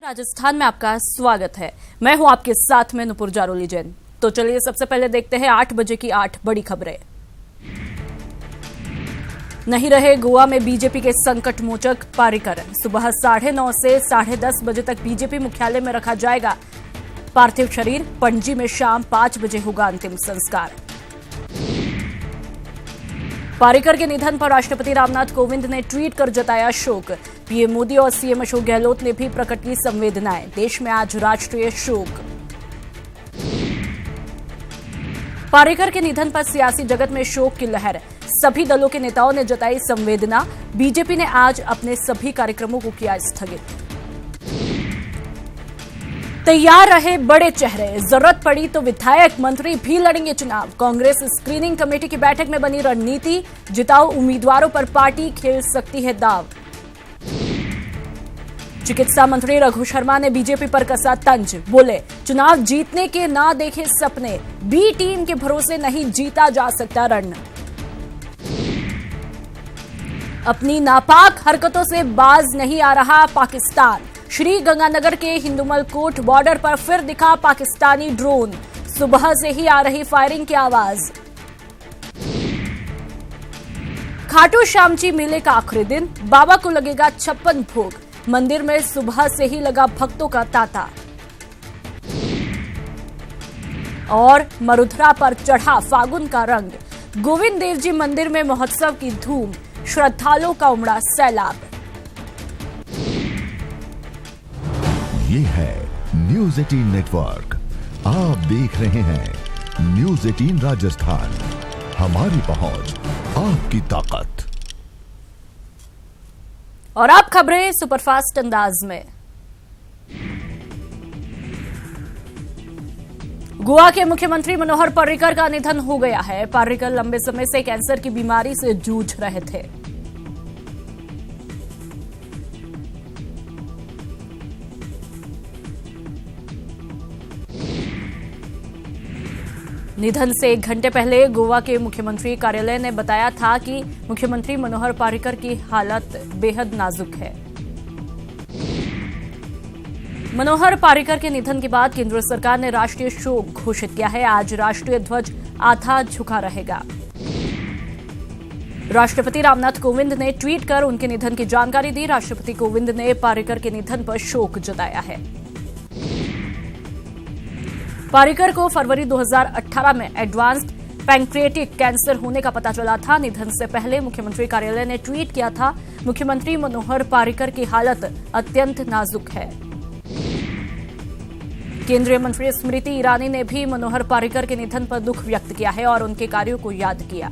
राजस्थान में आपका स्वागत है। मैं हूं आपके साथ में नुपुर जारोली जैन। तो चलिए सबसे पहले देखते हैं 8 बजे की 8 बड़ी खबरें। नहीं रहे गोवा में बीजेपी के संकट मोचक पारीकर। सुबह 9:30 से 10:30 बजे तक बीजेपी मुख्यालय में रखा जाएगा पार्थिव शरीर। पणजी में शाम 5 बजे होगा अंतिम संस्कार। पारीकर के निधन पर राष्ट्रपति रामनाथ कोविंद ने ट्वीट कर जताया शोक। पीएम मोदी और सीएम अशोक गहलोत ने भी प्रकट की संवेदनाएं। देश में आज राष्ट्रीय शोक। पारीकर के निधन पर सियासी जगत में शोक की लहर। सभी दलों के नेताओं ने जताई संवेदना। बीजेपी ने आज अपने सभी कार्यक्रमों को किया स्थगित। तैयार रहे बड़े चेहरे। जरूरत पड़ी तो विधायक मंत्री भी लड़ेंगे चुनाव। कांग्रेस स्क्रीनिंग कमेटी की बैठक में बनी रणनीति। जिताऊ उम्मीदवारों पर पार्टी खेल सकती है दाव। चिकित्सा मंत्री रघु शर्मा ने बीजेपी पर कसा तंज। बोले, चुनाव जीतने के ना देखे सपने। बी टीम के भरोसे नहीं जीता जा सकता रण। अपनी नापाक हरकतों से बाज नहीं आ रहा पाकिस्तान। श्री गंगानगर के हिंदुमल कोट बॉर्डर पर फिर दिखा पाकिस्तानी ड्रोन। सुबह से ही आ रही फायरिंग की आवाज। खाटू श्यामजी मेले का आखिरी दिन। बाबा को लगेगा 56 भोग। मंदिर में सुबह से ही लगा भक्तों का तांता। और मरुधरा पर चढ़ा फागुन का रंग। गोविंद देव जी मंदिर में महोत्सव की धूम। श्रद्धालुओं का उमड़ा सैलाब। ये है न्यूज़ 18 नेटवर्क। आप देख रहे हैं न्यूज़ 18 राजस्थान। हमारी पहुंच, आपकी ताकत। और आप खबरें सुपरफास्ट अंदाज में। गोवा के मुख्यमंत्री मनोहर पर्रिकर का निधन हो गया है। पर्रिकर लंबे समय से कैंसर की बीमारी से जूझ रहे थे। निधन से 1 घंटे पहले गोवा के मुख्यमंत्री कार्यालय ने बताया था कि मुख्यमंत्री मनोहर पर्रिकर की हालत बेहद नाजुक है। मनोहर पर्रिकर के निधन के बाद केंद्र सरकार ने राष्ट्रीय शोक घोषित किया है। आज राष्ट्रीय ध्वज आधा झुका रहेगा। राष्ट्रपति रामनाथ कोविंद ने ट्वीट कर उनके निधन की जानकारी दी। राष्ट्रपति कोविंद ने पर्रिकर के निधन पर शोक जताया है। पर्रिकर को फरवरी 2018 में एडवांस्ड पैंक्रियाटिक कैंसर होने का पता चला था। निधन से पहले मुख्यमंत्री कार्यालय ने ट्वीट किया था, मुख्यमंत्री मनोहर पर्रिकर की हालत अत्यंत नाजुक है। केंद्रीय मंत्री स्मृति ईरानी ने भी मनोहर पर्रिकर के निधन पर दुख व्यक्त किया है और उनके कार्यों को याद किया।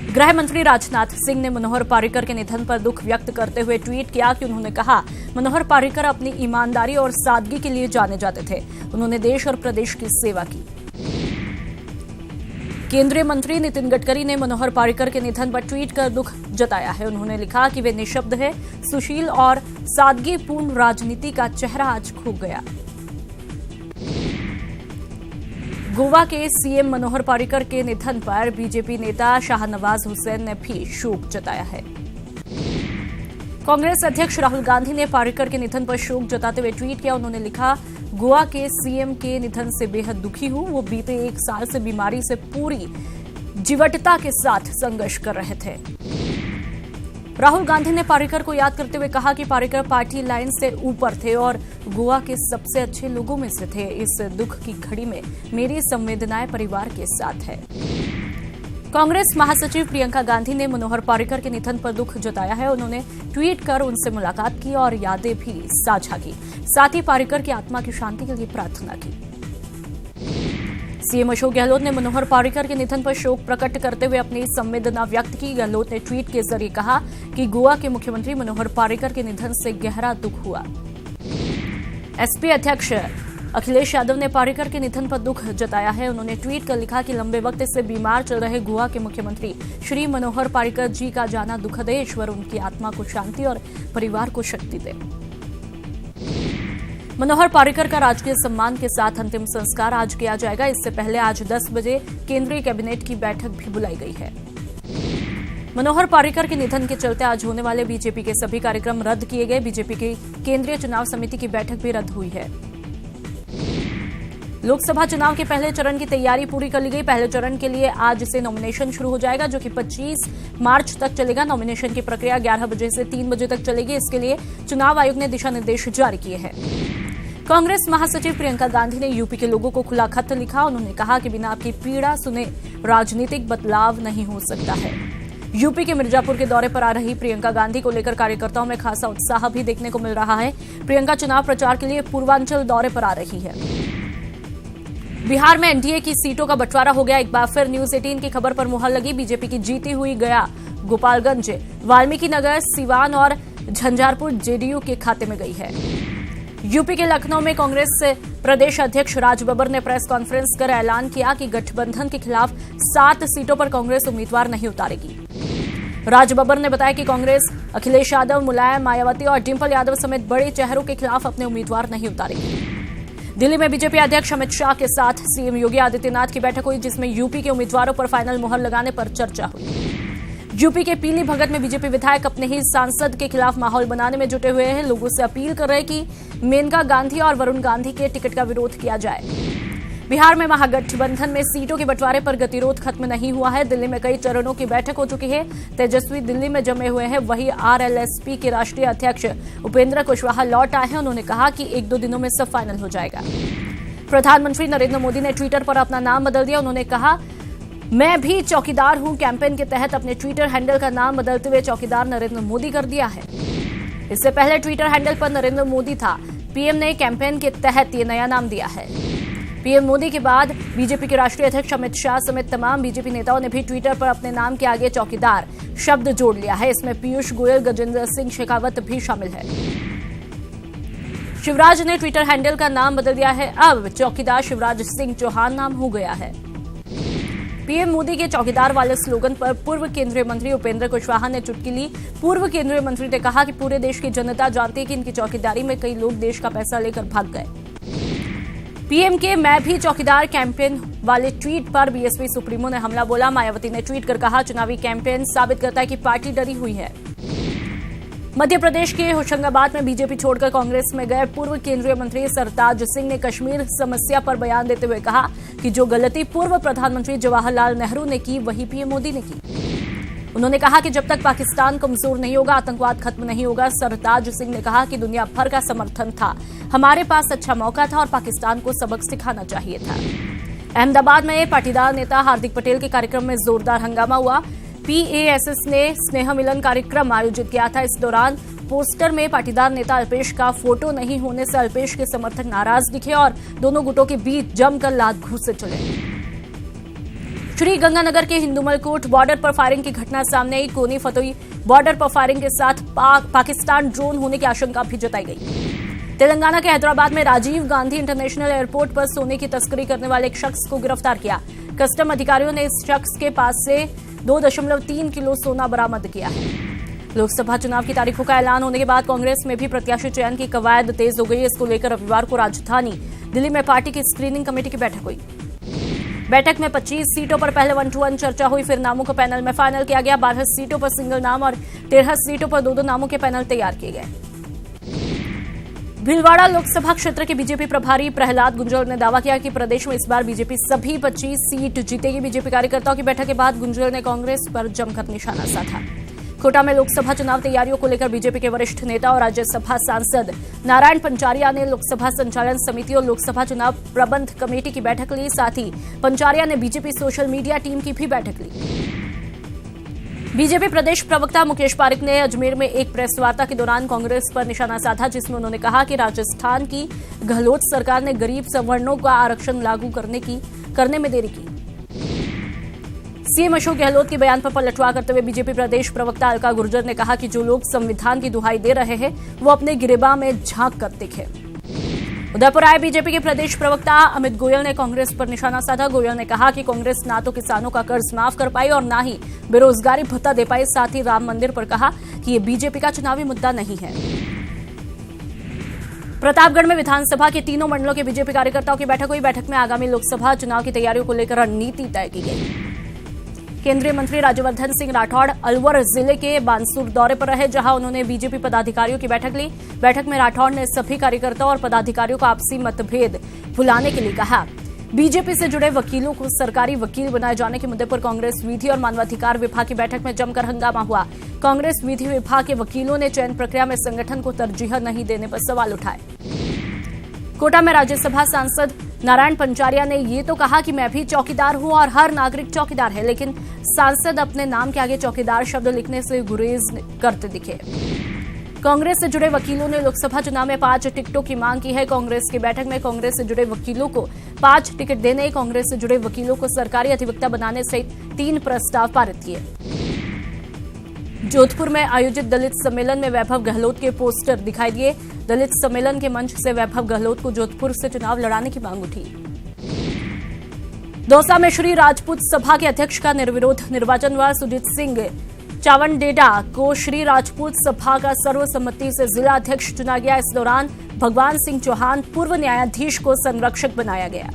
गृह मंत्री राजनाथ सिंह ने मनोहर पर्रिकर के निधन पर दुख व्यक्त करते हुए ट्वीट किया कि उन्होंने कहा, मनोहर पर्रिकर अपनी ईमानदारी और सादगी के लिए जाने जाते थे। उन्होंने देश और प्रदेश की सेवा की। केंद्रीय मंत्री नितिन गडकरी ने मनोहर पर्रिकर के निधन पर ट्वीट कर दुख जताया है। उन्होंने लिखा कि वे निःशब्द है। सुशील और सादगीपूर्ण राजनीति का चेहरा आज खो गया। गोवा के सीएम मनोहर पर्रिकर के निधन पर बीजेपी नेता शाहनवाज हुसैन ने भी शोक जताया है। कांग्रेस अध्यक्ष राहुल गांधी ने पर्रिकर के निधन पर शोक जताते हुए ट्वीट किया। उन्होंने लिखा, गोवा के सीएम के निधन से बेहद दुखी हूं। वो बीते 1 साल से बीमारी से पूरी जीवटता के साथ संघर्ष कर रहे थे। राहुल गांधी ने पर्रिकर को याद करते हुए कहा कि पर्रिकर पार्टी लाइन से ऊपर थे और गोवा के सबसे अच्छे लोगों में से थे। इस दुख की घड़ी में मेरी संवेदनाएं परिवार के साथ है। कांग्रेस महासचिव प्रियंका गांधी ने मनोहर पर्रिकर के निधन पर दुख जताया है। उन्होंने ट्वीट कर उनसे मुलाकात की और यादें भी साझा की। साथ ही पर्रिकर की आत्मा की शांति के लिए प्रार्थना की। सीएम अशोक गहलोत ने मनोहर पर्रिकर के निधन पर शोक प्रकट करते हुए अपनी संवेदना व्यक्त की। गहलोत ने ट्वीट के जरिए कहा कि गोवा के मुख्यमंत्री मनोहर पर्रिकर के निधन से गहरा दुख हुआ। एसपी अध्यक्ष अखिलेश यादव ने पर्रिकर के निधन पर दुख जताया है। उन्होंने ट्वीट कर लिखा कि लंबे वक्त से बीमार चल रहे गोवा के मुख्यमंत्री श्री मनोहर पर्रिकर जी का जाना दुखद है। ईश्वर उनकी आत्मा को शांति और परिवार को शक्ति दे। मनोहर पर्रिकर का राजकीय सम्मान के साथ अंतिम संस्कार आज किया जाएगा। इससे पहले आज 10 बजे केंद्रीय कैबिनेट की बैठक भी बुलाई गई है। मनोहर पर्रिकर के निधन के चलते आज होने वाले बीजेपी के सभी कार्यक्रम रद्द किए गए। बीजेपी की केंद्रीय चुनाव समिति की बैठक भी रद्द हुई है। लोकसभा चुनाव के पहले चरण की तैयारी पूरी कर ली गई। पहले चरण के लिए आज से नॉमिनेशन शुरू हो जाएगा, जो कि 25 मार्च तक चलेगा। नॉमिनेशन की प्रक्रिया 11 बजे से 3 बजे तक चलेगी। इसके लिए चुनाव आयोग ने दिशा निर्देश जारी किए हैं। कांग्रेस महासचिव प्रियंका गांधी ने यूपी के लोगों को खुला खत लिखा। उन्होंने कहा कि बिना आपकी पीड़ा सुने राजनीतिक बदलाव नहीं हो सकता है। यूपी के मिर्जापुर के दौरे पर आ रही प्रियंका गांधी को लेकर कार्यकर्ताओं में खासा उत्साह भी देखने को मिल रहा है। प्रियंका चुनाव प्रचार के लिए पूर्वांचल दौरे पर आ रही है। बिहार में एनडीए की सीटों का बंटवारा हो गया। एक बार फिर न्यूज 18 की खबर पर मुहर लगी। बीजेपी की जीती हुई गया, गोपालगंज, वाल्मीकि नगर, सिवान और झंझारपुर जेडीयू के खाते में गई है। यूपी के लखनऊ में कांग्रेस प्रदेश अध्यक्ष राज बब्बर ने प्रेस कॉन्फ्रेंस कर ऐलान किया कि गठबंधन के खिलाफ 7 सीटों पर कांग्रेस उम्मीदवार नहीं उतारेगी। राज बब्बर ने बताया कि कांग्रेस अखिलेश यादव, मुलायम, मायावती और डिंपल यादव समेत बड़े चेहरों के खिलाफ अपने उम्मीदवार नहीं उतारेगी। दिल्ली में बीजेपी अध्यक्ष अमित शाह के साथ सीएम योगी आदित्यनाथ की बैठक हुई, जिसमें यूपी के उम्मीदवारों पर फाइनल मुहर लगाने पर चर्चा हुई। यूपी के पीली भगत में बीजेपी विधायक अपने ही सांसद के खिलाफ माहौल बनाने में जुटे हुए हैं। लोगों से अपील कर रहे हैं कि मेनका गांधी और वरुण गांधी के टिकट का विरोध किया जाए। बिहार में महागठबंधन में सीटों के बंटवारे पर गतिरोध खत्म नहीं हुआ है। दिल्ली में कई चरणों की बैठक हो चुकी है। तेजस्वी दिल्ली में जमे हुए हैं, वहीं आरएलएसपी के राष्ट्रीय अध्यक्ष उपेंद्र कुशवाहा लौट आए हैं। उन्होंने कहा कि 1-2 दिनों में सब फाइनल हो जाएगा। प्रधानमंत्री नरेंद्र मोदी ने ट्विटर पर अपना नाम बदल दिया। उन्होंने कहा, मैं भी चौकीदार हूं कैंपेन के तहत अपने ट्विटर हैंडल का नाम बदलते हुए चौकीदार नरेंद्र मोदी कर दिया है। इससे पहले ट्विटर हैंडल पर नरेंद्र मोदी था। पीएम ने कैंपेन के तहत ये नया नाम दिया है। पीएम मोदी के बाद बीजेपी के राष्ट्रीय अध्यक्ष अमित शाह समेत तमाम बीजेपी नेताओं ने भी ट्विटर पर अपने नाम के आगे चौकीदार शब्द जोड़ लिया है। इसमें पीयूष गोयल, गजेंद्र सिंह शेखावत भी शामिल है। शिवराज ने ट्विटर हैंडल का नाम बदल दिया है। अब चौकीदार शिवराज सिंह चौहान नाम हो गया है। पीएम मोदी के चौकीदार वाले स्लोगन पर पूर्व केंद्रीय मंत्री उपेंद्र कुशवाहा ने चुटकी ली। पूर्व केंद्रीय मंत्री ने कहा कि पूरे देश की जनता जानती है कि इनकी चौकीदारी में कई लोग देश का पैसा लेकर भाग गए। पीएम के मैं भी चौकीदार कैंपेन वाले ट्वीट पर बीएसपी सुप्रीमो ने हमला बोला। मायावती ने ट्वीट कर कहा, चुनावी कैंपेन साबित करता है कि पार्टी डरी हुई है। मध्य प्रदेश के होशंगाबाद में बीजेपी छोड़कर कांग्रेस में गए पूर्व केंद्रीय मंत्री सरताज सिंह ने कश्मीर समस्या पर बयान देते हुए कहा कि जो गलती पूर्व प्रधानमंत्री जवाहरलाल नेहरू ने की, वही पीएम मोदी ने की। उन्होंने कहा कि जब तक पाकिस्तान कमजोर नहीं होगा, आतंकवाद खत्म नहीं होगा। सरताज सिंह ने कहा कि दुनिया भर का समर्थन था, हमारे पास अच्छा मौका था और पाकिस्तान को सबक सिखाना चाहिए था। अहमदाबाद में पाटीदार नेता हार्दिक पटेल के कार्यक्रम में जोरदार हंगामा हुआ। पीएएसएस ने स्नेह मिलन कार्यक्रम आयोजित किया था। इस दौरान पोस्टर में पाटीदार नेता अल्पेश का फोटो नहीं होने से अल्पेश के समर्थक नाराज दिखे और दोनों गुटों के बीच जमकर लात घूंसे चले। श्री गंगानगर के हिंदुमलकोट बॉर्डर पर फायरिंग की घटना सामने आई। कोनी फतोई बॉर्डर पर फायरिंग के साथ पाकिस्तान ड्रोन होने की आशंका भी जताई गई। तेलंगाना के हैदराबाद में राजीव गांधी इंटरनेशनल एयरपोर्ट पर सोने की तस्करी करने वाले एक शख्स को गिरफ्तार किया। कस्टम अधिकारियों ने इस शख्स के पास से 2.3 किलो सोना बरामद किया है। लोकसभा चुनाव की तारीखों का ऐलान होने के बाद कांग्रेस में भी प्रत्याशी चयन की कवायद तेज हो गई। इसको लेकर रविवार को राजधानी दिल्ली में पार्टी की स्क्रीनिंग कमेटी की बैठक हुई। बैठक में 25 सीटों पर पहले 1-to-1 चर्चा हुई। फिर नामों को पैनल में फाइनल किया गया। 12 सीटों पर सिंगल नाम और 13 सीटों पर 2-2 नामों के पैनल तैयार किए गए। भीलवाड़ा लोकसभा क्षेत्र के बीजेपी प्रभारी प्रहलाद गुंजल ने दावा किया कि प्रदेश में इस बार बीजेपी सभी 25 सीट जीतेगी। बीजेपी कार्यकर्ताओं की बैठक के बाद गुंजल ने कांग्रेस पर जमकर निशाना साधा। कोटा में लोकसभा चुनाव तैयारियों को लेकर बीजेपी के वरिष्ठ नेता और राज्यसभा सांसद नारायण पंचारिया ने लोकसभा संचालन समिति और लोकसभा चुनाव प्रबंध कमेटी की बैठक ली। साथ ही पंचारिया ने बीजेपी सोशल मीडिया टीम की भी बैठक ली। बीजेपी प्रदेश प्रवक्ता मुकेश पारिक ने अजमेर में एक प्रेस वार्ता के दौरान कांग्रेस पर निशाना साधा, जिसमें उन्होंने कहा कि राजस्थान की गहलोत सरकार ने गरीब सवर्णों का आरक्षण लागू करने में देरी की। सीएम अशोक गहलोत के बयान पर पलटवार करते हुए बीजेपी प्रदेश प्रवक्ता अलका गुर्जर ने कहा कि जो लोग संविधान की दुहाई दे रहे हैं वो अपने गिरेबान में झांक कर दिखे। उदयपुर आए बीजेपी के प्रदेश प्रवक्ता अमित गोयल ने कांग्रेस पर निशाना साधा। गोयल ने कहा कि कांग्रेस ना तो किसानों का कर्ज माफ कर पाई और ना ही बेरोजगारी भत्ता दे पाई। साथ ही राम मंदिर पर कहा कि ये बीजेपी का चुनावी मुद्दा नहीं है। प्रतापगढ़ में विधानसभा के तीनों मंडलों के बीजेपी कार्यकर्ताओं की बैठक हुई। बैठक में आगामी लोकसभा चुनाव की तैयारियों को लेकर रणनीति तय की गई। केंद्रीय मंत्री राज्यवर्धन सिंह राठौड़ अलवर जिले के बानसूर दौरे पर रहे, जहां उन्होंने बीजेपी पदाधिकारियों की बैठक ली। बैठक में राठौड़ ने सभी कार्यकर्ताओं और पदाधिकारियों को आपसी मतभेद भुलाने के लिए कहा। बीजेपी से जुड़े वकीलों को सरकारी वकील बनाए जाने के मुद्दे पर कांग्रेस विधि और मानवाधिकार विभाग की बैठक में जमकर हंगामा हुआ। कांग्रेस विधि विभाग के वकीलों ने चयन प्रक्रिया में संगठन को तरजीह नहीं देने पर सवाल उठाए। कोटा में राज्यसभा सांसद नारायण पंचारिया ने ये तो कहा कि मैं भी चौकीदार हूं और हर नागरिक चौकीदार है, लेकिन सांसद अपने नाम के आगे चौकीदार शब्द लिखने से गुरेज करते दिखे। कांग्रेस से जुड़े वकीलों ने लोकसभा चुनाव में 5 टिकटों की मांग की है। कांग्रेस की बैठक में कांग्रेस से जुड़े वकीलों को 5 टिकट देने, कांग्रेस से जुड़े वकीलों को सरकारी अधिवक्ता बनाने सहित 3 प्रस्ताव पारित किए। जोधपुर में आयोजित दलित सम्मेलन में वैभव गहलोत के पोस्टर दिखाई दिए। दलित सम्मेलन के मंच से वैभव गहलोत को जोधपुर से चुनाव लड़ाने की मांग उठी। दौसा में श्री राजपूत सभा के अध्यक्ष का निर्विरोध निर्वाचन हुआ। सुजीत सिंह चावंडेडा को श्री राजपूत सभा का सर्वसम्मति से जिला अध्यक्ष चुना गया। इस दौरान भगवान सिंह चौहान पूर्व न्यायाधीश को संरक्षक बनाया गया।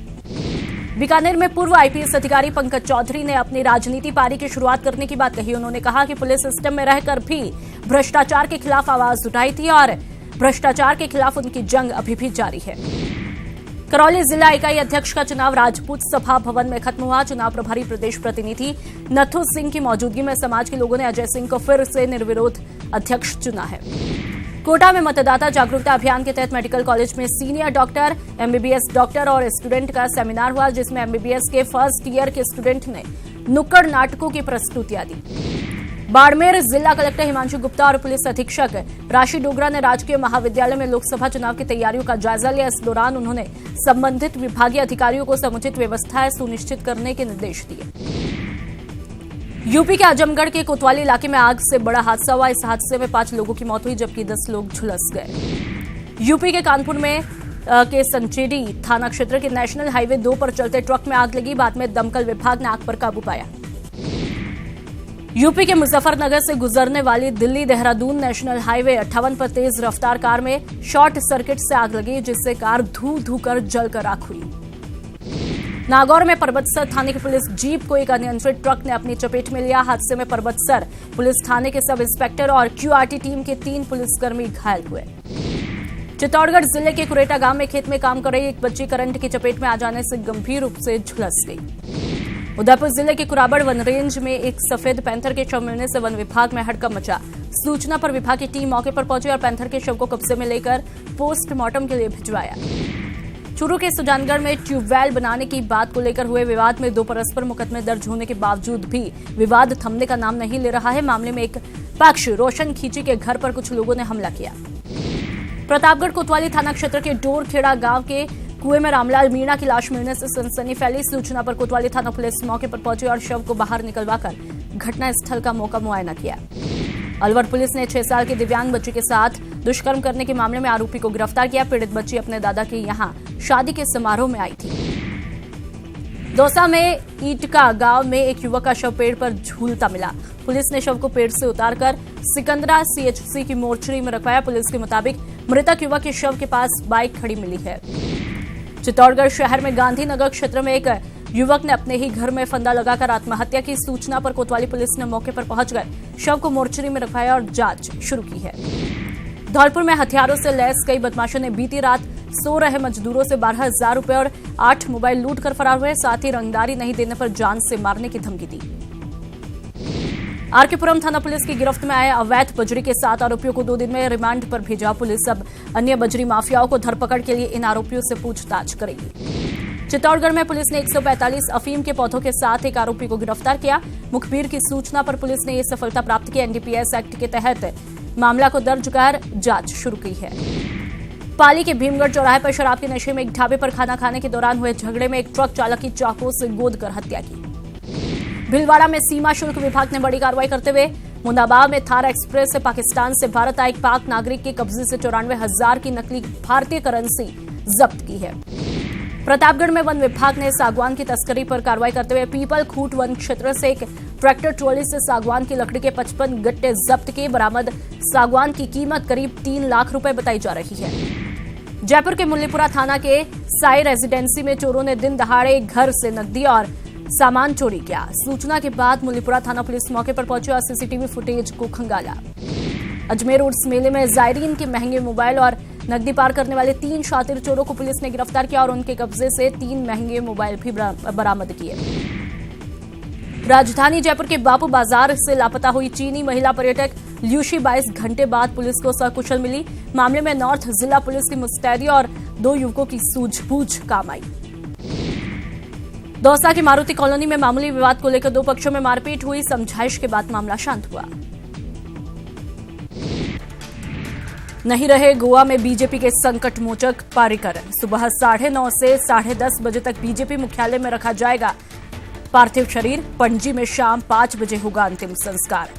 बीकानेर में पूर्व आईपीएस अधिकारी पंकज चौधरी ने अपनी राजनीति पारी की शुरुआत करने की बात कही। उन्होंने कहा कि पुलिस सिस्टम में रहकर भी भ्रष्टाचार के खिलाफ आवाज उठाई थी और भ्रष्टाचार के खिलाफ उनकी जंग अभी भी जारी है। करौली जिला इकाई अध्यक्ष का चुनाव राजपूत सभा भवन में खत्म हुआ। चुनाव प्रभारी प्रदेश प्रतिनिधि नथु सिंह की मौजूदगी में समाज के लोगों ने अजय सिंह को फिर से निर्विरोध अध्यक्ष चुना है। कोटा में मतदाता जागरूकता अभियान के तहत मेडिकल कॉलेज में सीनियर डॉक्टर, एमबीबीएस डॉक्टर और स्टूडेंट का सेमिनार हुआ, जिसमें एमबीबीएस के फर्स्ट ईयर के स्टूडेंट ने नुक्कड़ नाटकों की प्रस्तुतियां दी। बाड़मेर जिला कलेक्टर हिमांशु गुप्ता और पुलिस अधीक्षक राशि डोगरा ने राजकीय महाविद्यालय में लोकसभा चुनाव की तैयारियों का जायजा लिया। इस दौरान उन्होंने संबंधित विभागीय अधिकारियों को समुचित व्यवस्थाएं सुनिश्चित करने के निर्देश दिए। यूपी के आजमगढ़ के कोतवाली इलाके में आग से बड़ा हादसा हुआ। इस हादसे में 5 लोगों की मौत हुई, जबकि 10 लोग झुलस गए। यूपी के कानपुर में के संचेडी थाना क्षेत्र के नेशनल हाईवे 2 पर चलते ट्रक में आग लगी। बाद में दमकल विभाग ने आग पर काबू पाया। यूपी के मुजफ्फरनगर से गुजरने वाली दिल्ली देहरादून नेशनल हाईवे 58 पर तेज रफ्तार कार में शॉर्ट सर्किट से आग लगी, जिससे कार धू धू कर जलकर राख हुई। नागौर में परबतसर थाने की पुलिस जीप को एक अनियंत्रित ट्रक ने अपनी चपेट में लिया। हादसे में परबतसर पुलिस थाने के सब इंस्पेक्टर और क्यूआरटी टीम के 3 पुलिसकर्मी घायल हुए। चित्तौड़गढ़ जिले के कुरेटा गांव में खेत में काम कर रही एक बच्ची करंट की चपेट में आ जाने से गंभीर रूप से झुलस गई। उदयपुर जिले के कुराबड़ वन रेंज में एक सफेद पैंथर के शव मिलने से वन विभाग में हड़कंप मचा। सूचना पर विभाग की टीम मौके पर पहुंची और पैंथर के शव को कब्जे में लेकर पोस्टमार्टम के लिए भिजवाया। चूरू के सुजानगढ़ में ट्यूबवेल बनाने की बात को लेकर हुए विवाद में 2 परस्पर मुकदमे दर्ज होने के बावजूद भी विवाद थमने का नाम नहीं ले रहा है। मामले में एक पक्ष रोशन खींची के घर पर कुछ लोगों ने हमला किया। प्रतापगढ़ कोतवाली थाना क्षेत्र के डोरखेड़ा गांव के कुएं में रामलाल मीणा की लाश मिलने से सनसनी फैली। सूचना पर कोतवाली थाना पुलिस मौके पर पहुंची और शव को बाहर निकलवाकर घटनास्थल का मौका मुआयना किया। अलवर पुलिस ने 6 साल की दिव्यांग बच्ची के साथ दुष्कर्म करने के मामले में आरोपी को गिरफ्तार किया। पीड़ित बच्ची अपने दादा के यहां शादी के समारोह में आई थी। दौसा में ईटका गांव में एक युवक का शव पेड़ पर झूलता मिला। पुलिस ने शव को पेड़ से उतारकर सिकंदरा सीएचसी की मोर्चरी में रखवाया। पुलिस के मुताबिक मृतक युवक के शव के पास बाइक खड़ी मिली है। चित्तौड़गढ़ शहर में गांधीनगर क्षेत्र में एक युवक ने अपने ही घर में फंदा लगाकर आत्महत्या की। सूचना पर कोतवाली पुलिस ने मौके पर पहुंचकर शव को मोर्चरी में रखवाया और जांच शुरू की है। धौलपुर में हथियारों से लैस कई बदमाशों ने बीती रात सो रहे मजदूरों से 12,000 रुपए और 8 मोबाइल लूट कर फरार हुए। साथ ही रंगदारी नहीं देने पर जान से मारने की धमकी दी। आरकेपुरम थाना पुलिस की गिरफ्त में आए अवैध बजरी के 7 आरोपियों को 2 दिन में रिमांड पर भेजा। पुलिस अब अन्य बजरी माफियाओं को धरपकड़ के लिए इन आरोपियों से पूछताछ करेगी। चित्तौड़गढ़ में पुलिस ने 145 अफीम के पौधों के साथ एक आरोपी को गिरफ्तार किया। मुखबिर की सूचना पर पुलिस ने यह सफलता प्राप्त की। एनडीपीएस एक्ट के तहत मामला को दर्ज कर जांच शुरू की है। पाली के भीमगढ़ चौराहे पर शराब के नशे में एक ढाबे पर खाना खाने के दौरान हुए झगड़े में एक ट्रक चालक की चाकू से गोद कर हत्या की। भीलवाड़ा में सीमा शुल्क विभाग ने बड़ी कार्रवाई करते हुए मुंदाबाव में थार एक्सप्रेस से पाकिस्तान से भारत आए एक पाक नागरिक के कब्जे से 94,000 की नकली भारतीय करेंसी जब्त की है। प्रतापगढ़ में वन विभाग ने सागवान की तस्करी पर कार्रवाई करते हुए पीपल खूट वन क्षेत्र से एक ट्रैक्टर ट्रॉली से सागवान की लकड़ी के 55 गट्टे जब्त किए। बरामद सागवान की कीमत करीब 3 लाख रुपए बताई जा रही है। जयपुर के मुल्लीपुरा थाना के साई रेजिडेंसी में चोरों ने दिन दहाड़े घर से नकदी और सामान चोरी किया। सूचना के बाद मुलीपुरा थाना पुलिस मौके पर पहुंची और सीसीटीवी फुटेज को खंगाला। अजमेर उर्स मेले में जायरीन के महंगे मोबाइल और नकदी पार करने वाले 3 शातिर चोरों को पुलिस ने गिरफ्तार किया और उनके कब्जे से 3 महंगे मोबाइल भी बरामद किए। राजधानी जयपुर के बापू बाजार से लापता हुई चीनी महिला पर्यटक ल्यूशी 22 घंटे बाद पुलिस को सकुशल मिली। मामले में नॉर्थ जिला पुलिस की मुस्तैदी और 2 युवकों की सूझबूझ काम आई। दौसा की मारुति कॉलोनी में मामूली विवाद को लेकर 2 पक्षों में मारपीट हुई। समझाइश के बाद मामला शांत हुआ। नहीं रहे गोवा में बीजेपी के संकट मोचक पार्रिकर। सुबह 9:30 से 10:30 बजे तक बीजेपी मुख्यालय में रखा जाएगा पार्थिव शरीर। पणजी में शाम 5 बजे होगा अंतिम संस्कार।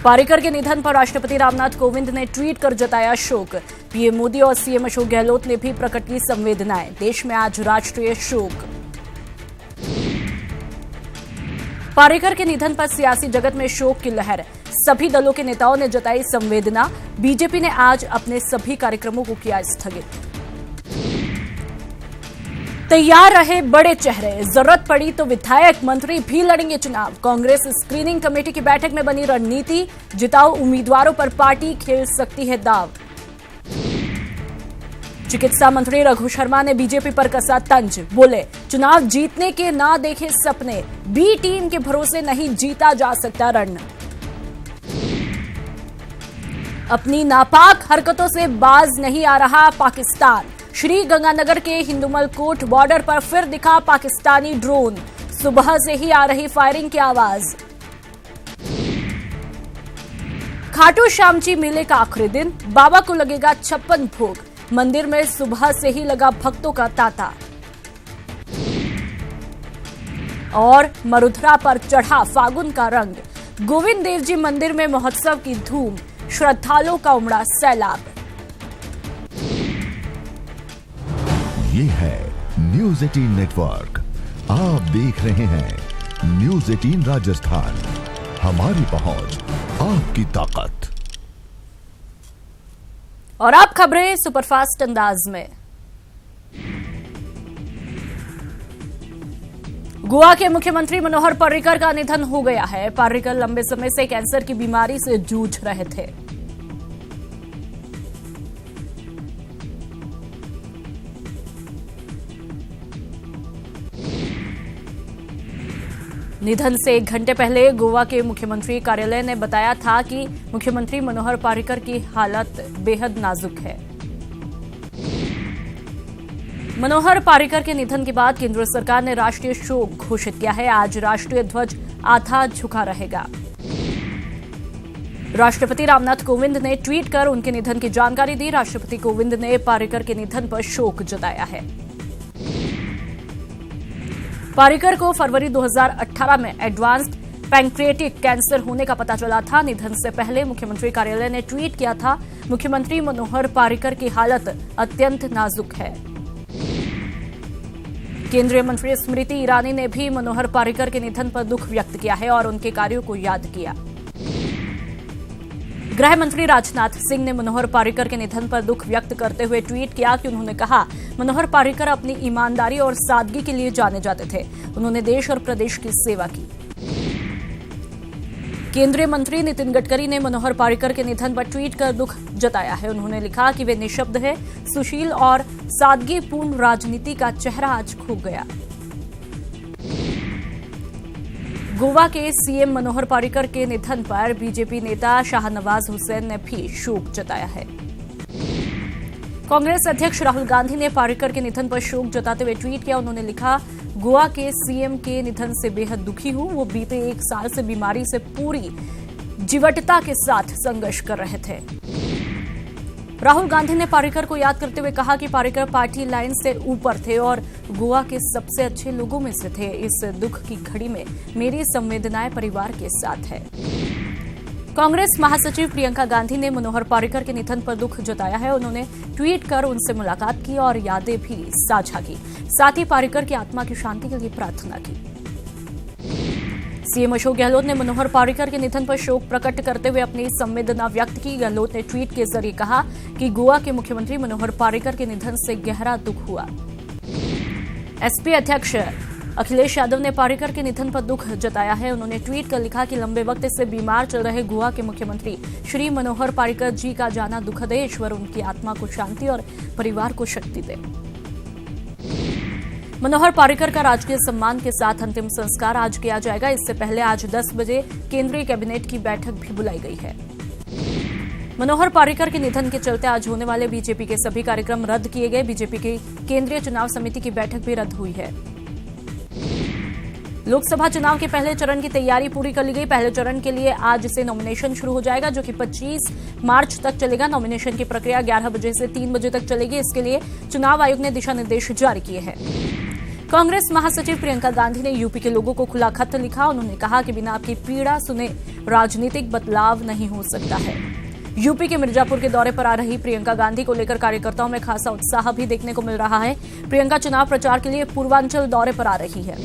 पार्रिकर के निधन पर राष्ट्रपति रामनाथ कोविंद ने ट्वीट कर जताया शोक। पीएम मोदी और सीएम अशोक गहलोत ने भी प्रकट की संवेदनाएं। देश में आज राष्ट्रीय शोक। पार्रिकर के निधन पर सियासी जगत में शोक की लहर। सभी दलों के नेताओं ने जताई संवेदना। बीजेपी ने आज अपने सभी कार्यक्रमों को किया स्थगित। तैयार रहे बड़े चेहरे। जरूरत पड़ी तो विधायक मंत्री भी लड़ेंगे चुनाव। कांग्रेस स्क्रीनिंग कमेटी की बैठक में बनी रणनीति। जिताऊ उम्मीदवारों पर पार्टी खेल सकती है दाव। चिकित्सा मंत्री रघु शर्मा ने बीजेपी पर कसा तंज। बोले, चुनाव जीतने के ना देखे सपने। बी टीम के भरोसे नहीं जीता जा सकता रण। अपनी नापाक हरकतों से बाज नहीं आ रहा पाकिस्तान। श्री गंगानगर के हिंदुमल कोट बॉर्डर पर फिर दिखा पाकिस्तानी ड्रोन। सुबह से ही आ रही फायरिंग की आवाज। खाटू श्याम जी मेले का आखिरी दिन। बाबा को लगेगा 56 भोग। मंदिर में सुबह से ही लगा भक्तों का तांता। और मरुधरा पर चढ़ा फागुन का रंग। गोविंद देव जी मंदिर में महोत्सव की धूम। श्रद्धालुओं का उमड़ा सैलाब। ये है न्यूज़ 18 नेटवर्क। आप देख रहे हैं न्यूज़ 18 राजस्थान। हमारी पहुंच, आपकी ताकत। और अब खबरें सुपरफास्ट अंदाज में। गोवा के मुख्यमंत्री मनोहर पर्रिकर का निधन हो गया है। पर्रिकर लंबे समय से कैंसर की बीमारी से जूझ रहे थे। निधन से 1 घंटे पहले गोवा के मुख्यमंत्री कार्यालय ने बताया था कि मुख्यमंत्री मनोहर पर्रिकर की हालत बेहद नाजुक है। मनोहर पर्रिकर के निधन के बाद केंद्र सरकार ने राष्ट्रीय शोक घोषित किया है। आज राष्ट्रीय ध्वज आधा झुका रहेगा। राष्ट्रपति रामनाथ कोविंद ने ट्वीट कर उनके निधन की जानकारी दी। राष्ट्रपति कोविंद ने पर्रिकर के निधन पर शोक जताया है। पर्रिकर को फरवरी 2018 में एडवांस्ड पैंक्रियाटिक कैंसर होने का पता चला था। निधन से पहले मुख्यमंत्री कार्यालय ने ट्वीट किया था, मुख्यमंत्री मनोहर पर्रिकर की हालत अत्यंत नाजुक है। केंद्रीय मंत्री स्मृति ईरानी ने भी मनोहर पर्रिकर के निधन पर दुख व्यक्त किया है और उनके कार्यों को याद किया। गृह मंत्री राजनाथ सिंह ने मनोहर पर्रिकर के निधन पर दुख व्यक्त करते हुए ट्वीट किया कि उन्होंने कहा, मनोहर पर्रिकर अपनी ईमानदारी और सादगी के लिए जाने जाते थे। उन्होंने देश और प्रदेश की सेवा की। केंद्रीय मंत्री नितिन गडकरी ने मनोहर पर्रिकर के निधन पर ट्वीट कर दुख जताया है। उन्होंने लिखा कि वे निःशब्द हैं। सुशील और सादगीपूर्ण राजनीति का चेहरा आज खो गया। गोवा के सीएम मनोहर पर्रिकर के निधन पर बीजेपी नेता शाहनवाज हुसैन ने भी शोक जताया है। कांग्रेस अध्यक्ष राहुल गांधी ने पर्रिकर के निधन पर शोक जताते हुए ट्वीट किया। उन्होंने लिखा, गोवा के सीएम के निधन से बेहद दुखी हूं। वो बीते 1 साल से बीमारी से पूरी जीवटता के साथ संघर्ष कर रहे थे। राहुल गांधी ने पर्रिकर को याद करते हुए कहा कि पर्रिकर पार्टी लाइन से ऊपर थे और गोवा के सबसे अच्छे लोगों में से थे। इस दुख की घड़ी में मेरी संवेदनाएं परिवार के साथ है। कांग्रेस महासचिव प्रियंका गांधी ने मनोहर पर्रिकर के निधन पर दुख जताया है। उन्होंने ट्वीट कर उनसे मुलाकात की और यादें भी साझा की। साथ ही पर्रिकर की आत्मा की शांति के लिए प्रार्थना की। सीएम अशोक गहलोत ने मनोहर पर्रिकर के निधन पर शोक प्रकट करते हुए अपनी संवेदना व्यक्त की। गहलोत ने ट्वीट के जरिए कहा कि गोवा के मुख्यमंत्री मनोहर पर्रिकर के निधन से गहरा दुख हुआ। एसपी अध्यक्ष अखिलेश यादव ने पारीकर के निधन पर दुख जताया है। उन्होंने ट्वीट कर लिखा कि लंबे वक्त से बीमार चल रहे गोवा के मुख्यमंत्री श्री मनोहर पारीकर जी का जाना दुखद है। ईश्वर उनकी आत्मा को शांति और परिवार को शक्ति दे। मनोहर पारीकर का राजकीय सम्मान के साथ अंतिम संस्कार आज किया जाएगा। इससे पहले आज 10 बजे केंद्रीय कैबिनेट की बैठक भी बुलाई गई है। मनोहर पारीकर के निधन के चलते आज होने वाले बीजेपी के सभी कार्यक्रम रद्द किए गए। बीजेपी की केंद्रीय चुनाव समिति की बैठक भी रद्द हुई है। लोकसभा चुनाव के पहले चरण की तैयारी पूरी कर ली गई। पहले चरण के लिए आज से नॉमिनेशन शुरू हो जाएगा, जो कि 25 मार्च तक चलेगा। नॉमिनेशन की प्रक्रिया 11 बजे से 3 बजे तक चलेगी। इसके लिए चुनाव आयोग ने दिशा निर्देश जारी किए हैं। कांग्रेस महासचिव प्रियंका गांधी ने यूपी के लोगों को खुला खत लिखा। उन्होंने कहा कि बिना आपकी पीड़ा सुने राजनीतिक बदलाव नहीं हो सकता है। यूपी के मिर्जापुर के दौरे पर आ रही प्रियंका गांधी को लेकर कार्यकर्ताओं में खासा उत्साह भी देखने को मिल रहा है। प्रियंका चुनाव प्रचार के लिए पूर्वांचल दौरे पर आ रही है।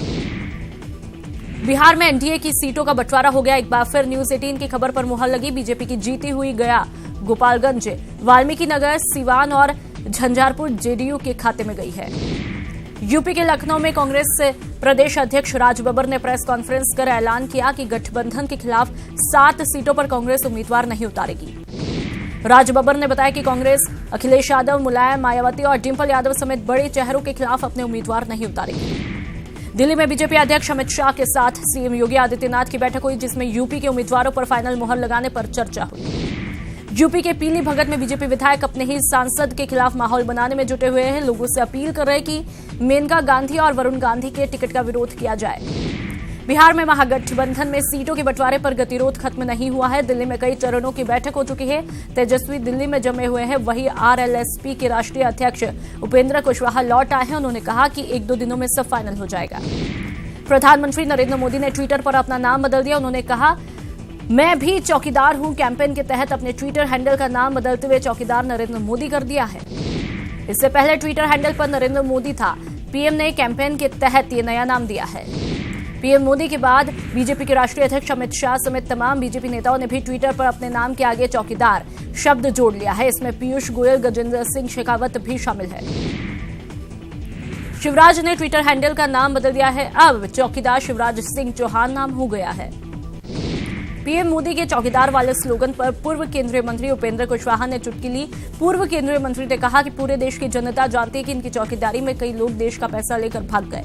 बिहार में एनडीए की सीटों का बंटवारा हो गया। एक बार फिर न्यूज 18 की खबर पर मुहर लगी। बीजेपी की जीती हुई गया, गोपालगंज, वाल्मीकि नगर, सिवान और झंझारपुर जेडीयू के खाते में गई है। यूपी के लखनऊ में कांग्रेस प्रदेश अध्यक्ष राज बब्बर ने प्रेस कॉन्फ्रेंस कर ऐलान किया कि गठबंधन के खिलाफ 7 सीटों पर कांग्रेस उम्मीदवार नहीं उतारेगी। राज बब्बर ने बताया कि कांग्रेस अखिलेश यादव, मुलायम, मायावती और डिंपल यादव समेत बड़े चेहरों के खिलाफ अपने उम्मीदवार नहीं उतारेगी। दिल्ली में बीजेपी अध्यक्ष अमित शाह के साथ सीएम योगी आदित्यनाथ की बैठक हुई, जिसमें यूपी के उम्मीदवारों पर फाइनल मुहर लगाने पर चर्चा हुई। यूपी के पीली भगत में बीजेपी विधायक अपने ही सांसद के खिलाफ माहौल बनाने में जुटे हुए हैं। लोगों से अपील कर रहे हैं कि मेनका गांधी और वरुण गांधी के टिकट का विरोध किया जाए। बिहार में महागठबंधन में सीटों के बंटवारे पर गतिरोध खत्म नहीं हुआ है। दिल्ली में कई चरणों की बैठक हो चुकी है। तेजस्वी दिल्ली में जमे हुए हैं, वहीं आरएलएसपी के राष्ट्रीय अध्यक्ष उपेंद्र कुशवाहा लौट आए हैं। उन्होंने कहा कि 1-2 दिनों में सब फाइनल हो जाएगा। प्रधानमंत्री नरेंद्र मोदी ने ट्विटर पर अपना नाम बदल दिया। उन्होंने कहा, मैं भी चौकीदार हूं। कैंपेन के तहत अपने ट्विटर हैंडल का नाम बदलते हुए चौकीदार नरेंद्र मोदी कर दिया है। इससे पहले ट्विटर हैंडल पर नरेंद्र मोदी था। पीएम ने कैंपेन के तहत ये नया नाम दिया है। पीएम मोदी के बाद बीजेपी के राष्ट्रीय अध्यक्ष अमित शाह समेत तमाम बीजेपी नेताओं ने भी ट्विटर पर अपने नाम के आगे चौकीदार शब्द जोड़ लिया है। इसमें पीयूष गोयल, गजेंद्र सिंह शेखावत भी शामिल है। शिवराज ने ट्विटर हैंडल का नाम बदल दिया है। अब चौकीदार शिवराज सिंह चौहान नाम हो गया है। पीएम मोदी के चौकीदार वाले स्लोगन पर पूर्व केंद्रीय मंत्री उपेंद्र कुशवाहा ने चुटकी ली। पूर्व केंद्रीय मंत्री ने कहा कि पूरे देश की जनता जानती है कि इनकी चौकीदारी में कई लोग देश का पैसा लेकर भाग गए।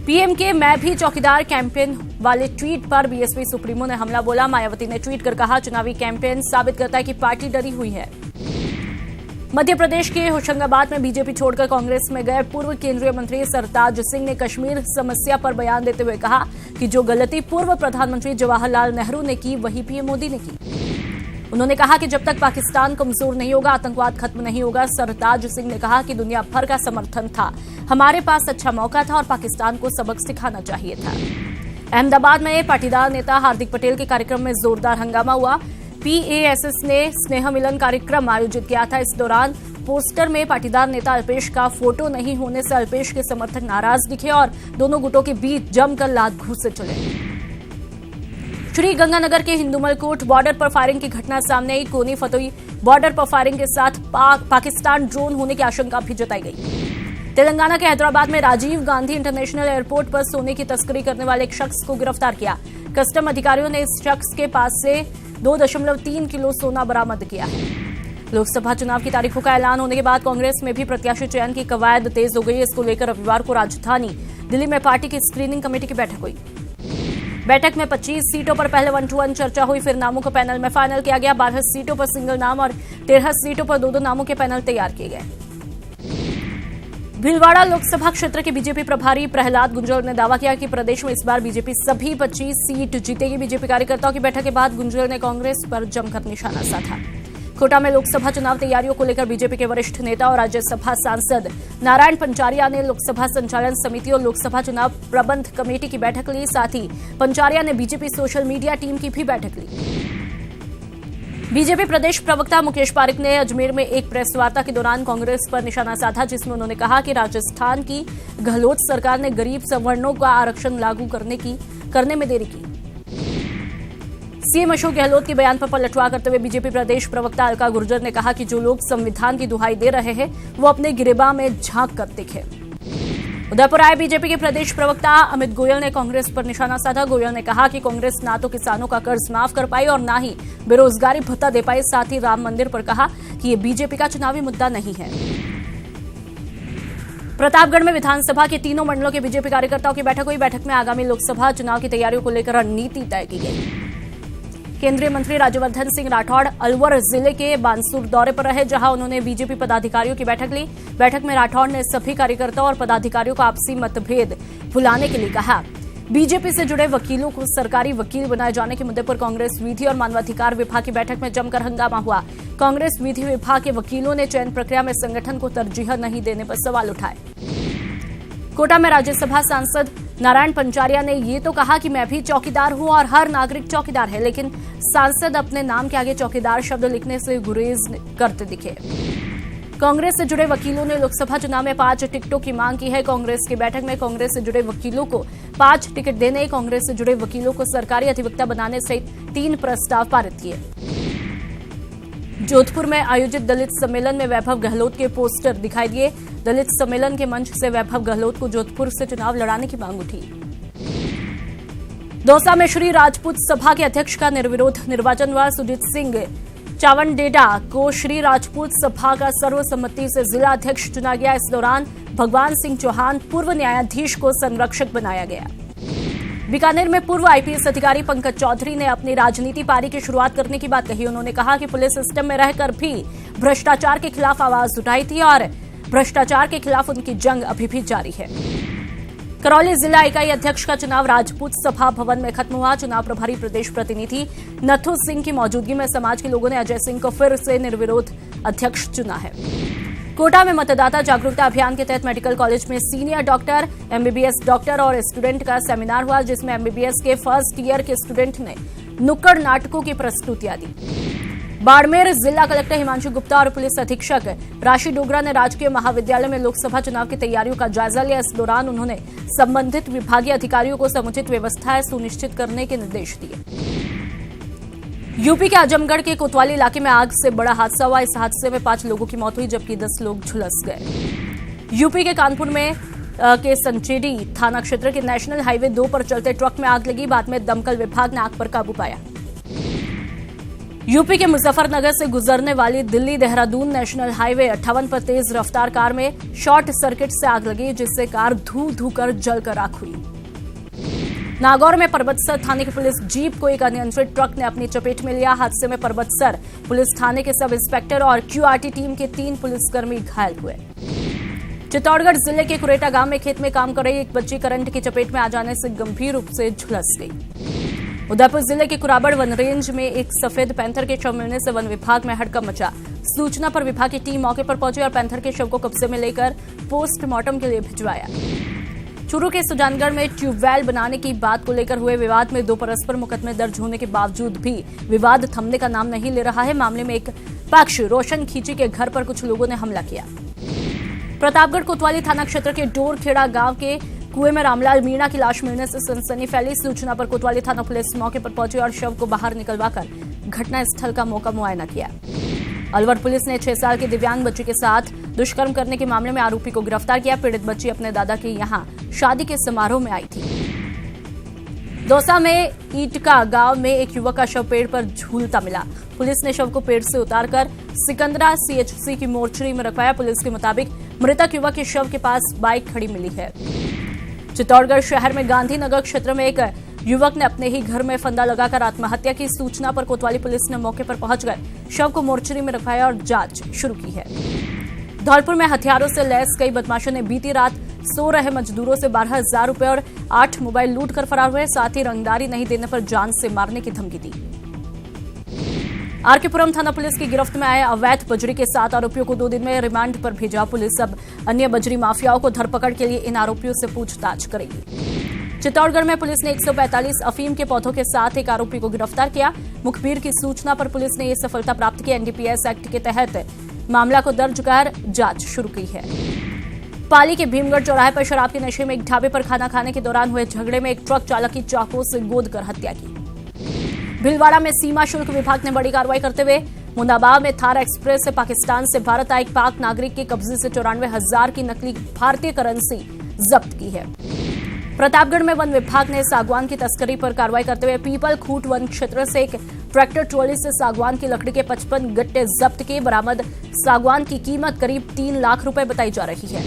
पीएम के मैं भी चौकीदार कैंपेन वाले ट्वीट पर बीएसपी सुप्रीमो ने हमला बोला। मायावती ने ट्वीट कर कहा, चुनावी कैंपेन साबित करता है कि पार्टी डरी हुई है। मध्य प्रदेश के होशंगाबाद में बीजेपी छोड़कर कांग्रेस में गए पूर्व केंद्रीय मंत्री सरताज सिंह ने कश्मीर समस्या पर बयान देते हुए कहा कि जो गलती पूर्व प्रधानमंत्री जवाहरलाल नेहरू ने की, वही पीएम मोदी ने की। उन्होंने कहा कि जब तक पाकिस्तान कमजोर नहीं होगा, आतंकवाद खत्म नहीं होगा। सरताज सिंह ने कहा कि दुनिया भर का समर्थन था, हमारे पास अच्छा मौका था और पाकिस्तान को सबक सिखाना चाहिए था। अहमदाबाद में पाटीदार नेता हार्दिक पटेल के कार्यक्रम में जोरदार हंगामा हुआ। पीएएसएस ने स्नेह मिलन कार्यक्रम आयोजित किया था। इस दौरान पोस्टर में पाटीदार नेता अल्पेश का फोटो नहीं होने से अल्पेश के समर्थक नाराज दिखे और दोनों गुटों के बीच जमकर लात घूंसे चले। श्री गंगानगर के हिंदुमलकोट बॉर्डर पर फायरिंग की घटना सामने आई। कोनी फतोई बॉर्डर पर फायरिंग के साथ पाकिस्तान ड्रोन होने की आशंका भी जताई गई। तेलंगाना के हैदराबाद में राजीव गांधी इंटरनेशनल एयरपोर्ट पर सोने की तस्करी करने वाले एक शख्स को गिरफ्तार किया। कस्टम अधिकारियों ने इस शख्स के पास से 2.3 किलो सोना बरामद किया है। लोकसभा चुनाव की तारीखों का ऐलान होने के बाद कांग्रेस में भी प्रत्याशी चयन की कवायद तेज हो गई। इसको लेकर रविवार को राजधानी दिल्ली में पार्टी की स्क्रीनिंग कमेटी की बैठक हुई। बैठक में 25 सीटों पर पहले 1-to-1 चर्चा हुई। फिर नामों को पैनल में फाइनल किया गया। 12 सीटों पर सिंगल नाम और 13 सीटों पर 2-2 नामों के पैनल तैयार किए गए। भीलवाड़ा लोकसभा क्षेत्र के बीजेपी प्रभारी प्रहलाद गुंजल ने दावा किया कि प्रदेश में इस बार बीजेपी सभी 25 सीट जीतेगी। बीजेपी कार्यकर्ताओं की बैठक के बाद गुंजल ने कांग्रेस पर जमकर निशाना साधा। कोटा में लोकसभा चुनाव तैयारियों को लेकर बीजेपी के वरिष्ठ नेता और राज्यसभा सांसद नारायण पंचारिया ने लोकसभा संचालन समिति और लोकसभा चुनाव प्रबंध कमेटी की बैठक ली। साथ ही पंचारिया ने बीजेपी सोशल मीडिया टीम की भी बैठक ली। बीजेपी प्रदेश प्रवक्ता मुकेश पारिक ने अजमेर में एक प्रेस वार्ता के दौरान कांग्रेस पर निशाना साधा, जिसमें उन्होंने कहा कि राजस्थान की गहलोत सरकार ने गरीब सवर्णों का आरक्षण लागू करने में देरी की। सीएम अशोक गहलोत के बयान पर पलटवार करते हुए बीजेपी प्रदेश प्रवक्ता अलका गुर्जर ने कहा कि जो लोग संविधान की दुहाई दे रहे हैं वो अपने गिरेबान में झांक कर दिखे। उदयपुर आए बीजेपी के प्रदेश प्रवक्ता अमित गोयल ने कांग्रेस पर निशाना साधा। गोयल ने कहा कि कांग्रेस ना तो किसानों का कर्ज माफ कर पाई और ना ही बेरोजगारी भत्ता दे पाई। साथ ही राम मंदिर पर कहा कि ये बीजेपी का चुनावी मुद्दा नहीं है। प्रतापगढ़ में विधानसभा के तीनों मंडलों के बीजेपी कार्यकर्ताओं की बैठक हुई। बैठक में आगामी लोकसभा चुनाव की तैयारियों को लेकर रणनीति तय की गई। केंद्रीय मंत्री राज्यवर्धन सिंह राठौड़ अलवर जिले के बानसूर दौरे पर रहे, जहां उन्होंने बीजेपी पदाधिकारियों की बैठक ली। बैठक में राठौड़ ने सभी कार्यकर्ताओं और पदाधिकारियों को आपसी मतभेद भुलाने के लिए कहा। बीजेपी से जुड़े वकीलों को सरकारी वकील बनाए जाने के मुद्दे पर कांग्रेस विधि और मानवाधिकार विभाग की बैठक में जमकर हंगामा हुआ। कांग्रेस विधि विभाग के वकीलों ने चयन प्रक्रिया में संगठन को तरजीह नहीं देने पर सवाल उठाए। कोटा में राज्यसभा सांसद नारायण पंचारिया ने ये तो कहा कि मैं भी चौकीदार हूं और हर नागरिक चौकीदार है, लेकिन सांसद अपने नाम के आगे चौकीदार शब्द लिखने से गुरेज करते दिखे। कांग्रेस से जुड़े वकीलों ने लोकसभा चुनाव में 5 टिकटों की मांग की है। कांग्रेस की बैठक में कांग्रेस से जुड़े वकीलों को 5 टिकट देने, कांग्रेस से जुड़े वकीलों को सरकारी अधिवक्ता बनाने सहित 3 प्रस्ताव पारित किए। जोधपुर में आयोजित दलित सम्मेलन में वैभव गहलोत के पोस्टर दिखाई दिए। दलित सम्मेलन के मंच से वैभव गहलोत को जोधपुर से चुनाव लड़ाने की मांग उठी। दौसा में श्री राजपूत सभा के अध्यक्ष का निर्विरोध निर्वाचन हुआ। सुजीत सिंह चावनडेडा को श्री राजपूत सभा का सर्वसम्मति से जिला अध्यक्ष चुना गया। इस दौरान भगवान सिंह चौहान पूर्व न्यायाधीश को संरक्षक बनाया गया। बीकानेर में पूर्व आईपीएस अधिकारी पंकज चौधरी ने अपनी राजनीति पारी की शुरुआत करने की बात कही। उन्होंने कहा कि पुलिस सिस्टम में रहकर भी भ्रष्टाचार के खिलाफ आवाज उठाई थी और भ्रष्टाचार के खिलाफ उनकी जंग अभी भी जारी है। करौली जिला इकाई अध्यक्ष का चुनाव राजपूत सभा भवन में खत्म हुआ। चुनाव प्रभारी प्रदेश प्रतिनिधि नथु सिंह की मौजूदगी में समाज के लोगों ने अजय सिंह को फिर से निर्विरोध अध्यक्ष चुना है। कोटा में मतदाता जागरूकता अभियान के तहत मेडिकल कॉलेज में सीनियर डॉक्टर, एमबीबीएस डॉक्टर और स्टूडेंट का सेमिनार हुआ, जिसमें एमबीबीएस के फर्स्ट ईयर के स्टूडेंट ने नुक्कड़ नाटकों की प्रस्तुतियां दी। बाड़मेर जिला कलेक्टर हिमांशु गुप्ता और पुलिस अधीक्षक राशि डोगरा ने राजकीय महाविद्यालय में लोकसभा चुनाव की तैयारियों का जायजा लिया। इस दौरान उन्होंने संबंधित विभागीय अधिकारियों को समुचित व्यवस्थाएं सुनिश्चित करने के निर्देश दिए। यूपी के आजमगढ़ के कोतवाली इलाके में आग से बड़ा हादसा हुआ। इस हादसे में 5 लोगों की मौत हुई, जबकि 10 लोग झुलस गए। यूपी के कानपुर में के संचेडी थाना क्षेत्र के नेशनल हाईवे 2 पर चलते ट्रक में आग लगी। बाद में दमकल विभाग ने आग पर काबू पाया। यूपी के मुजफ्फरनगर से गुजरने वाली दिल्ली देहरादून नेशनल हाईवे 58 पर तेज रफ्तार कार में शॉर्ट सर्किट से आग लगी, जिससे कार धू कर जलकर राख हुई। नागौर में परबतसर थाने की पुलिस जीप को एक अनियंत्रित ट्रक ने अपनी चपेट में लिया। हादसे में परबतसर पुलिस थाने के सब इंस्पेक्टर और क्यूआरटी टीम के 3 पुलिसकर्मी घायल हुए। चित्तौड़गढ़ जिले के कुरेटा गांव में खेत में काम कर रही एक बच्ची करंट की चपेट में आ जाने से गंभीर रूप से झुलस गई। उदयपुर जिले के कुराबड़ वन रेंज में एक सफेद पैंथर के शव मिलने से वन विभाग में हड़कंप मचा। सूचना पर विभाग की टीम मौके पर पहुंची और पैंथर के शव को कब्जे में लेकर पोस्टमार्टम के लिए भिजवाया। चूरू के सुजानगढ़ में ट्यूबवेल बनाने की बात को लेकर हुए विवाद में 2 परस्पर मुकदमे दर्ज होने के बावजूद भी विवाद थमने का नाम नहीं ले रहा है। मामले में एक पक्ष रोशन खींची के घर पर कुछ लोगों ने हमला किया। प्रतापगढ़ कोतवाली थाना क्षेत्र के डोरखेड़ा गांव के कुएं में रामलाल मीणा की लाश मिलने से सनसनी फैली। सूचना पर कोतवाली थाना पुलिस मौके पर पहुंची और शव को बाहर निकलवाकर घटनास्थल का मौका मुआयना किया। अलवर पुलिस ने 6 साल की दिव्यांग बच्ची के साथ दुष्कर्म करने के मामले में आरोपी को गिरफ्तार किया। पीड़ित बच्ची अपने दादा के यहां शादी के समारोह में आई थी। दौसा में ईटका गांव में एक युवक का शव पेड़ पर झूलता मिला। पुलिस ने शव को पेड़ से उतारकर सिकंदरा सीएचसी की मोर्चरी में रखवाया। पुलिस के मुताबिक मृतक युवक के शव के पास बाइक खड़ी मिली है। चित्तौड़गढ़ शहर में गांधीनगर क्षेत्र में एक युवक ने अपने ही घर में फंदा लगाकर आत्महत्या की। सूचना पर कोतवाली पुलिस ने मौके पर पहुंचकर शव को मोर्चरी में रखवाया और जांच शुरू की है। धौलपुर में हथियारों से लैस कई बदमाशों ने बीती रात सो रहे मजदूरों से 12,000 रुपए और 8 मोबाइल लूट कर फरार हुए। साथ ही रंगदारी नहीं देने पर जान से मारने की धमकी दी। आरकेपुरम थाना पुलिस की गिरफ्त में आए अवैध बजरी के 7 आरोपियों को 2 दिन में रिमांड पर भेजा। पुलिस अब अन्य बजरी माफियाओं को धरपकड़ के लिए इन आरोपियों से पूछताछ करेगी। चित्तौड़गढ़ में पुलिस ने 145 अफीम के पौधों के साथ एक आरोपी को गिरफ्तार किया। मुखबिर की सूचना पर पुलिस ने यह सफलता प्राप्त की। एनडीपीएस एक्ट के तहत मामला को दर्ज कर जांच शुरू की है। पाली के भीमगढ़ चौराहे पर शराब के नशे में एक ढाबे पर खाना खाने के दौरान हुए झगड़े में एक ट्रक चालक की चाकू से गोद कर हत्या की। भीलवाड़ा में सीमा शुल्क विभाग ने बड़ी कार्रवाई करते हुए मुंदाबाव में थार एक्सप्रेस से पाकिस्तान से भारत आए एक पाक नागरिक के कब्जे से 94,000 की नकली भारतीय करेंसी जब्त की है। प्रतापगढ़ में वन विभाग ने सागवान की तस्करी पर कार्रवाई करते हुए पीपल खूट वन क्षेत्र से एक ट्रैक्टर ट्रॉली से सागवान की लकड़ी के 55 गट्टे जब्त किए। बरामद सागवान की कीमत करीब 3 लाख रुपए बताई जा रही है।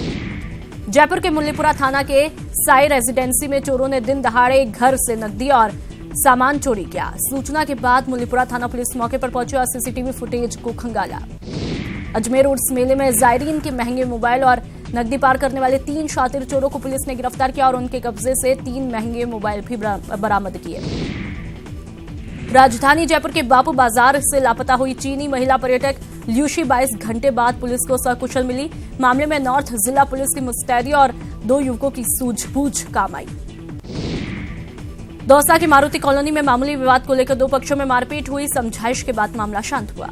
जयपुर के मुल्लीपुरा थाना के साई रेजिडेंसी में चोरों ने दिन दहाड़े घर से नकदी और सामान चोरी किया। सूचना के बाद मुल्लीपुरा थाना पुलिस मौके पर पहुंची और सीसीटीवी फुटेज को खंगाला। अजमेर उर्स मेले में जायरीन के महंगे मोबाइल और नकदी पार करने वाले 3 शातिर चोरों को पुलिस ने गिरफ्तार किया और उनके कब्जे से 3 महंगे मोबाइल भी बरामद किए। राजधानी जयपुर के बापू बाजार से लापता हुई चीनी महिला पर्यटक ल्यूशी 22 घंटे बाद पुलिस को सकुशल मिली। मामले में नॉर्थ जिला पुलिस की मुस्तैदी और 2 युवकों की सूझबूझ काम आई। दौसा की मारुति कॉलोनी में मामूली विवाद को लेकर 2 पक्षों में मारपीट हुई। समझाइश के बाद मामला शांत हुआ।